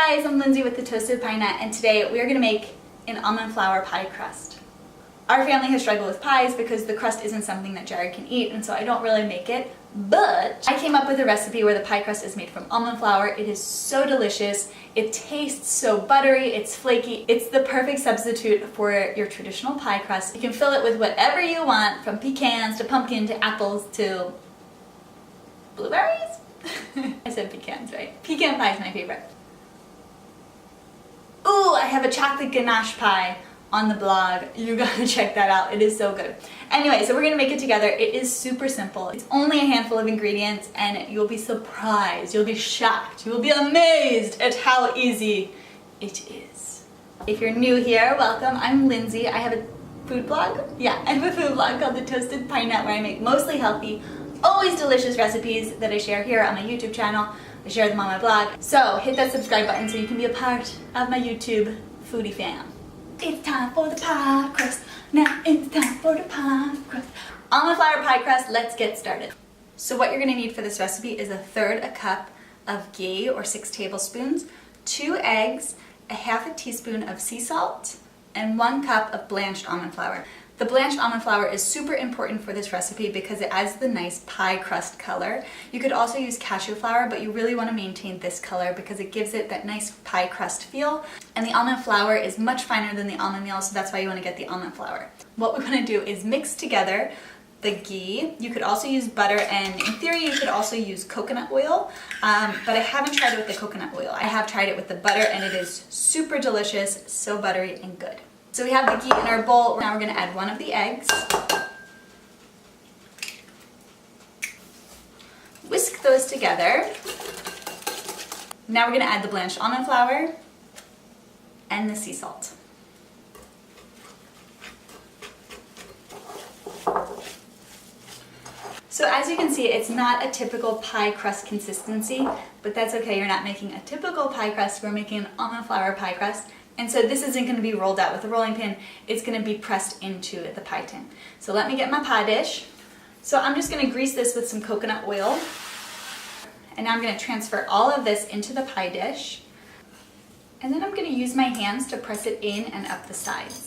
guys, I'm Lindsay with the Toasted Pie Nut, and today we are going to make an almond flour pie crust. Our family has struggled with pies because the crust isn't something that Jared can eat, and so I don't really make it. But I came up with a recipe where the pie crust is made from almond flour. It is so delicious. It tastes so buttery. It's flaky. It's the perfect substitute for your traditional pie crust. You can fill it with whatever you want, from pecans to pumpkin to apples to blueberries? I said pecans, right? Pecan pie is my favorite. Ooh, I have a chocolate ganache pie on the blog. You gotta check that out. It is so good. Anyway, so we're gonna make it together. It is super simple. It's only a handful of ingredients and you'll be surprised, you'll be shocked, you will be amazed at how easy it is. If you're new here, welcome. I'm Lindsay. I have a food blog. Yeah, I have a food blog called The Toasted Pie Nut where I make mostly healthy, always delicious recipes that I share here on my YouTube channel. I share them on my blog. So hit that subscribe button so you can be a part of my YouTube foodie fam. It's time for the pie crust. Now it's time for the pie crust. Almond flour pie crust, let's get started. So what you're gonna need for this recipe is 1/3 cup of ghee or 6 tablespoons, 2 eggs, 1/2 teaspoon of sea salt, and 1 cup of blanched almond flour. The blanched almond flour is super important for this recipe because it adds the nice pie crust color. You could also use cashew flour, but you really want to maintain this color because it gives it that nice pie crust feel. And the almond flour is much finer than the almond meal, so that's why you want to get the almond flour. What we want to do is mix together the ghee. You could also use butter, and in theory you could also use coconut oil, but I haven't tried it with the coconut oil. I have tried it with the butter and it is super delicious, so buttery and good. So we have the ghee in our bowl. Now we're going to add 1 of the eggs. Whisk those together. Now we're going to add the blanched almond flour and the sea salt. So as you can see, it's not a typical pie crust consistency, but that's okay. You're not making a typical pie crust. We're making an almond flour pie crust. And so this isn't going to be rolled out with a rolling pin, it's going to be pressed into the pie tin. So let me get my pie dish. So I'm just going to grease this with some coconut oil. And now I'm going to transfer all of this into the pie dish. And then I'm going to use my hands to press it in and up the sides.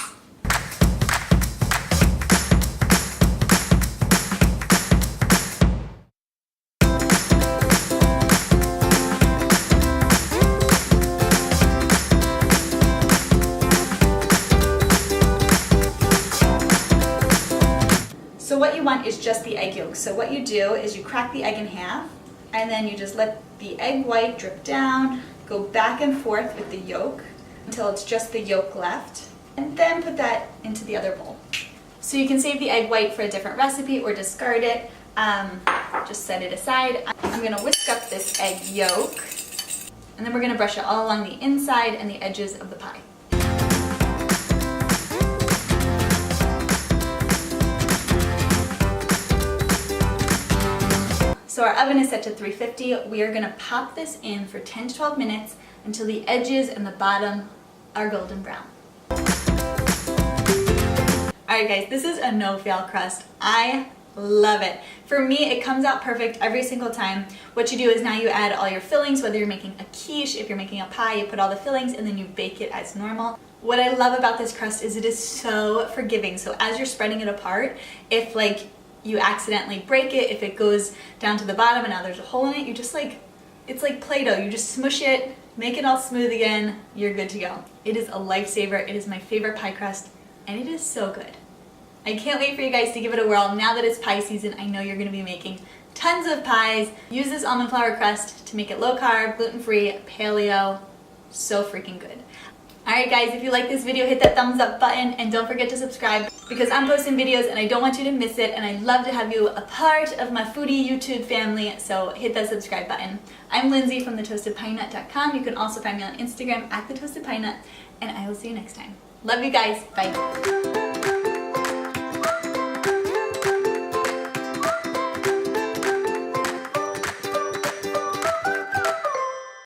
So what you want is just the egg yolk. So what you do is you crack the egg in half and then you just let the egg white drip down, go back and forth with the yolk until it's just the yolk left, and then put that into the other bowl. So you can save the egg white for a different recipe or discard it. Just set it aside. I'm going to whisk up this egg yolk and then we're going to brush it all along the inside and the edges of the pie. So our oven is set to 350. We are going to pop this in for 10 to 12 minutes until the edges and the bottom are golden brown. Alright guys, this is a no-fail crust. I love it. For me, it comes out perfect every single time. What you do is now you add all your fillings, whether you're making a quiche, if you're making a pie, you put all the fillings and then you bake it as normal. What I love about this crust is it is so forgiving. So as you're spreading it apart, if you accidentally break it, if it goes down to the bottom and now there's a hole in it, you just it's like Play-Doh. You just smush it, make it all smooth again, you're good to go. It is a lifesaver. It is my favorite pie crust and it is so good. I can't wait for you guys to give it a whirl. Now that it's pie season, I know you're going to be making tons of pies. Use this almond flour crust to make it low carb, gluten-free, paleo. So freaking good. Alright guys, if you like this video, hit that thumbs up button and don't forget to subscribe because I'm posting videos and I don't want you to miss it, and I'd love to have you a part of my foodie YouTube family, so hit that subscribe button. I'm Lindsay from thetoastedpienut.com. You can also find me on Instagram at thetoastedpienut, and I will see you next time. Love you guys. Bye.